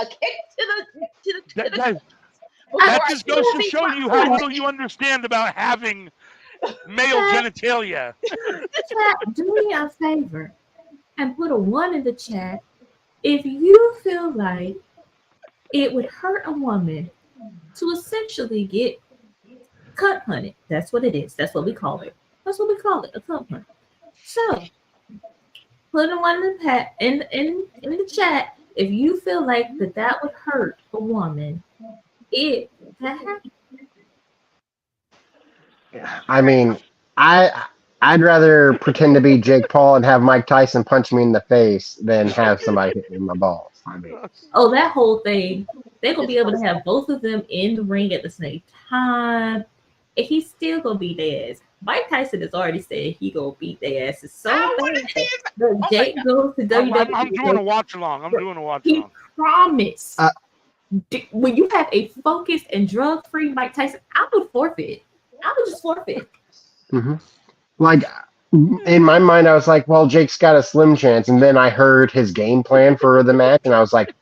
kick to the that just goes to show you how little you understand about having male genitalia. Chat, do me a favor and put a 1 in the chat if you feel like it would hurt a woman to essentially get cut hunted. That's what it is. That's what we call it. A cut hunt. So put a 1 in the chat if you feel like that would hurt a woman. It that happened. I mean, I'd rather pretend to be Jake Paul and have Mike Tyson punch me in the face than have somebody hit me in my balls. I mean, that whole thing. They're gonna be able to have both of them in the ring at the same time. And he's still gonna beat their ass. Mike Tyson has already said he gonna beat their asses so bad. Jake goes to WWE. I'm doing a watch along. He promised. When you have a focused and drug-free Mike Tyson, I would forfeit. I would just forfeit. Mm-hmm. Like in my mind, I was like, well, Jake's got a slim chance. And then I heard his game plan for the match, and I was like,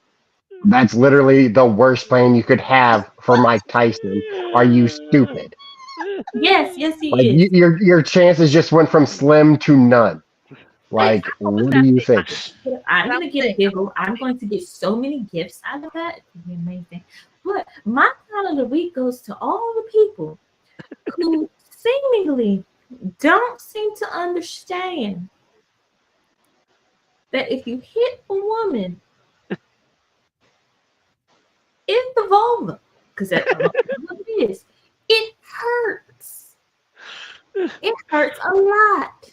that's literally the worst plan you could have for Mike Tyson. Are you stupid? Yes, Like he is. your chances just went from slim to none. Like, what do you think? I'm gonna get a giggle. I'm going to get so many gifts out of that. It's gonna be amazing. But my clown of the week goes to all the people who seemingly don't seem to understand that if you hit a woman in the vulva, because that's what it is, it hurts. It hurts a lot.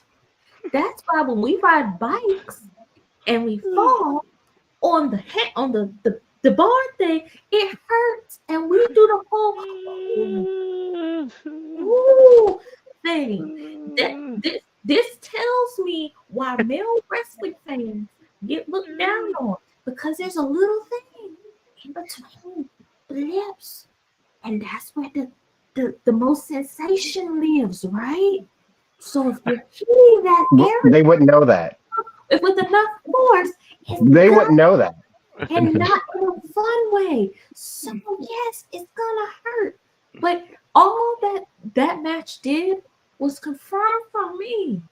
That's why when we ride bikes and we fall on the bar thing, it hurts, and we do the whole thing. This tells me why male wrestling fans get looked down on, because there's a little thing in between the lips, and that's where the most sensation lives, right? So if you're hitting that area, They wouldn't know that. if with enough force, They wouldn't know that. and not in a fun way. So yes, it's gonna hurt. But all that match did was confirm for me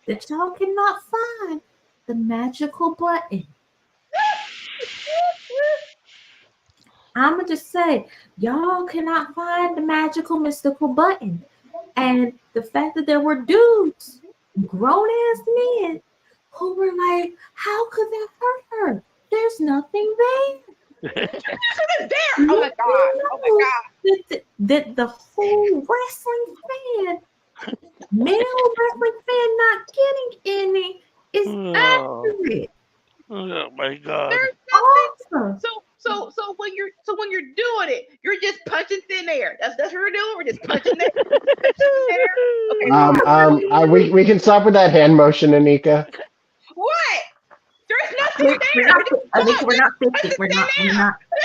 that y'all cannot find the magical button. I'ma just say, y'all cannot find the magical mystical button. And the fact that there were dudes, grown ass men, who were like, how could that hurt her? There's nothing there. There's nothing there. Oh my god. Oh my god. That the whole wrestling fan, male wrestling fan not getting any is accurate. Oh my god. There's nothing. Awesome. So when you're doing it, you're just punching thin air. That's what we're doing. We're just punching there. Okay. We can stop with that hand motion, Anika. What? There's nothing there. We're not fisting.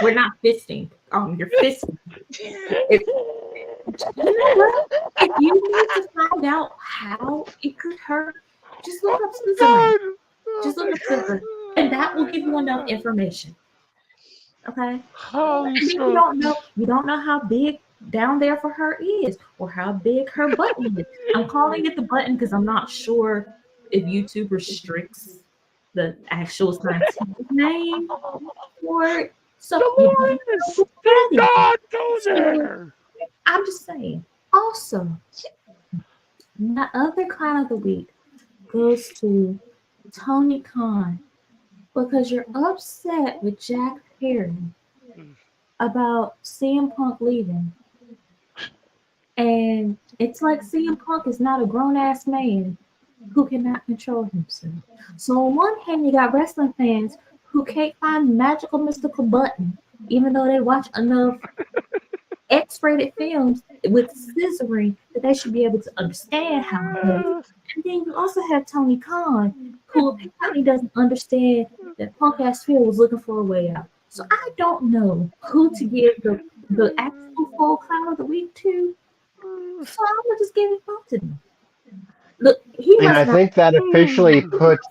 We're not fisting. You're fisting. If you need to find out how it could hurt, just look up sizzling. Just look up sizzling, and that will give you enough information. Okay. You don't know how big down there for her is, or how big her button is. I'm calling it the button because I'm not sure if YouTube restricts the actual scientific name for it. So I'm just saying. Also, my other clown of the week goes to Tony Khan, because you're upset with Jack Perry about CM Punk leaving. And it's like CM Punk is not a grown-ass man who cannot control himself. So on one hand, you got wrestling fans who can't find the magical mystical button, even though they watch enough X-rated films with scissoring that they should be able to understand how it works. And then you also have Tony Khan, who apparently doesn't understand that Punk ass Phil was looking for a way out. So I don't know who to give the actual full clown of the week to. So I'm gonna just give it both to them. Look, I think that officially puts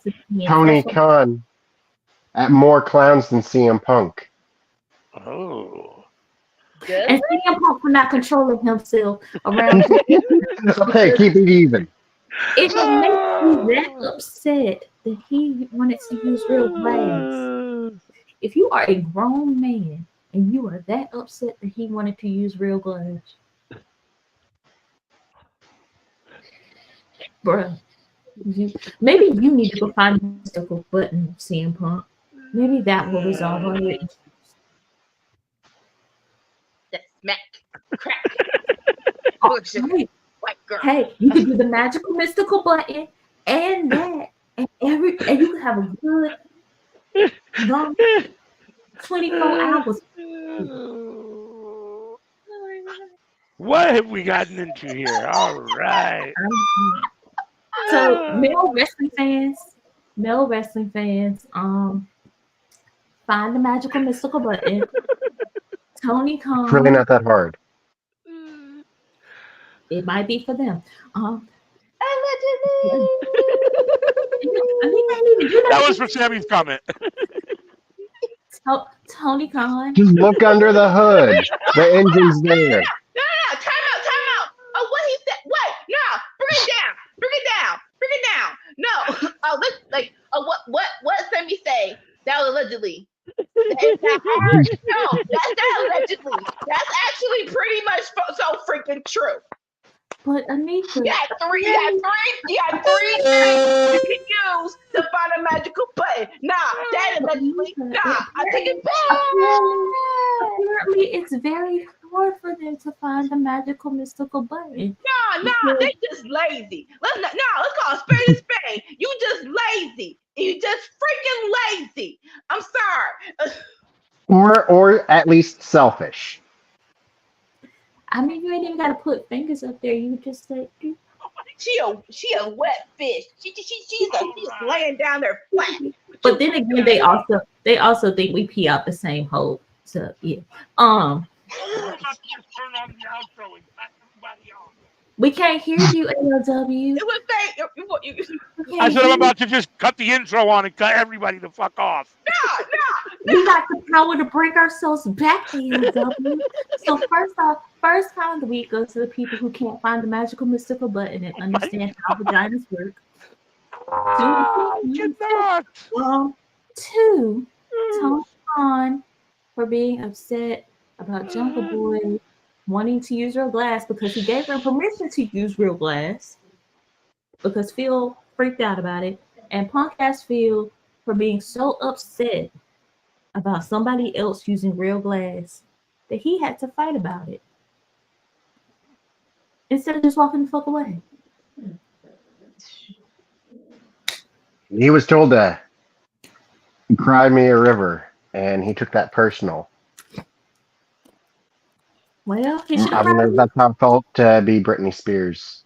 Tony Khan at more clowns than CM Punk. Oh. And CM Punk for not controlling himself around. Okay, keep it even. It makes me that upset that he wanted to use real glass. If you are a grown man and you are that upset that he wanted to use real glass, bruh, maybe you need to go find the mystical button, CM Punk. Maybe that will resolve all your issues. That's smack, crack. Right. White girl. Hey, you can do the magical mystical button and that, and you can have a good long 24 hours. What have we gotten into here? All right. So male wrestling fans, find the magical mystical button. Tony Khan. It's really not that hard. It might be for them. That was for Sammy's comment. Tony Khan. Just look under the hood. The engine's there. No, time out. Oh, what he said? Wait, no, bring it down. No, what Sammy say? That was allegedly. It's not hard. No, that's not allegedly. That's actually pretty much so freaking true. But Anika, You got three things you can use to find a magical button. Nah, that is allegedly. Nah, I take it back. Apparently, it's very hard for them to find the magical mystical button. No, they just lazy. Let's call a spade a spade. You just lazy. You just freaking lazy. I'm sorry. Or at least selfish. I mean, you ain't even got to put fingers up there. You just say, she a wet fish. She's laying down there flat. But then again, they also think we pee out the same hole. So yeah. We can't hear you, ALW. It was I said I'm about to just cut the intro on and cut everybody the fuck off. No. We got the power to bring ourselves back, ALW. So first time of the week goes to the people who can't find the magical mystical button and understand how vaginas work. Two, Tony Khan for being upset about Jungle Boy wanting to use real glass because he gave her permission to use real glass because Phil freaked out about it, and punk ass Phil for being so upset about somebody else using real glass that he had to fight about it instead of just walking the fuck away. He was told to cry me a river, and he took that personal. Well, he I don't know if that's how it felt to be Britney Spears.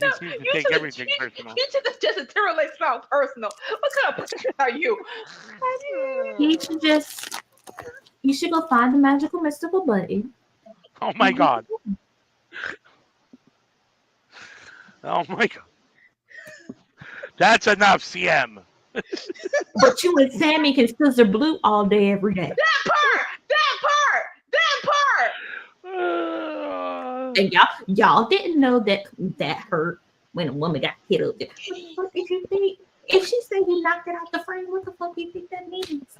No, You take everything personal. You took Justin Timberlake sound personal. What kind of person are you? You should go find the magical mystical button. Oh my god. Oh my god. That's enough, CM. But you and Sammy can scissor blue all day, every day. That part. And y'all didn't know that hurt when a woman got hit up there. What the fuck did you think? If she said you knocked it out the frame, what the fuck do you think that means?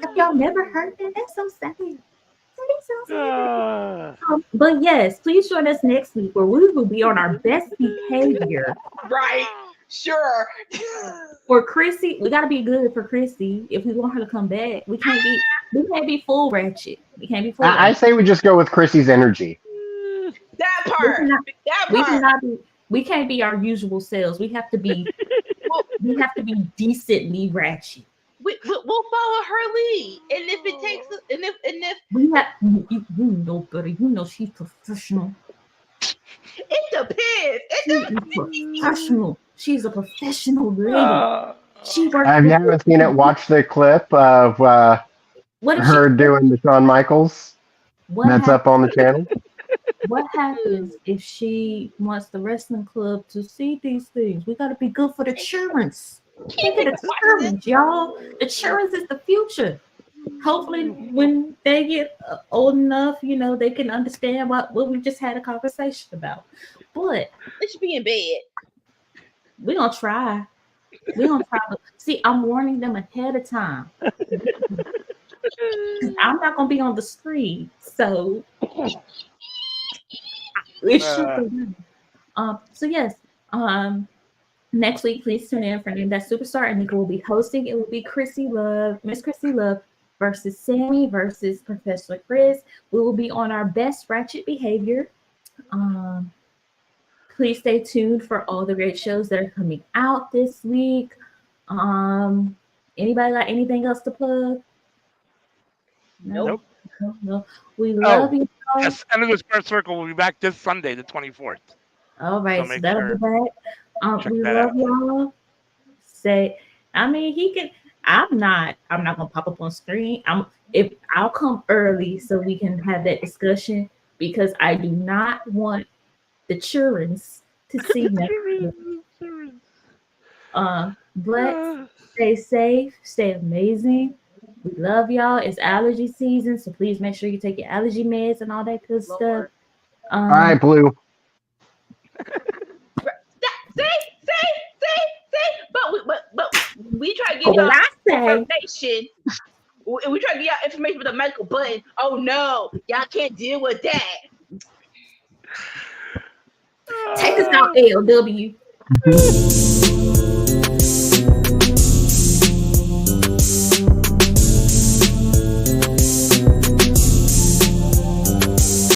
Have y'all never heard that? That's so sad. But yes, please join us next week where we will be on our best behavior. Right. Sure. For Chrissy, we gotta be good for Chrissy if we want her to come back. We can't be full ratchet. We can't be full. I say we just go with Chrissy's energy. That part. We can't be our usual selves. We have to be. We have to be decently ratchet. We'll follow her lead, and if it takes, and if we have, you know better. You know she's professional. It depends. Professional. She's a professional lady. She works. Have you ever seen it? Watch the clip of her doing the Shawn Michaels. That's up on the channel. What happens if she wants the wrestling club to see these things? We got to be good for the insurance. Think of the insurance, y'all. The insurance is the future. Hopefully, when they get old enough, they can understand what we just had a conversation about. But they should be in bed. We're gonna try. But see, I'm warning them ahead of time. I'm not gonna be on the screen, so so yes. Next week, please tune in for Name That Superstar. And Nika will be hosting. It will be Miss Chrissy Love versus Sammy versus Professor Chris. We will be on our best ratchet behavior. Please stay tuned for all the great shows that are coming out this week. Anybody got anything else to plug? Nope. No. We love you all. Yes, End of the Square Circle will be back this Sunday, the 24th. All right, so that'll be back. We love y'all. I'm not gonna pop up on screen. I'll come early so we can have that discussion because I do not want the children to see next week. But stay safe, stay amazing. We love y'all. It's allergy season, so please make sure you take your allergy meds and all that good stuff. All right, Blue. But we try to give y'all information. We try to get y'all information with a medical button. Oh no, y'all can't deal with that. Take us out, LW.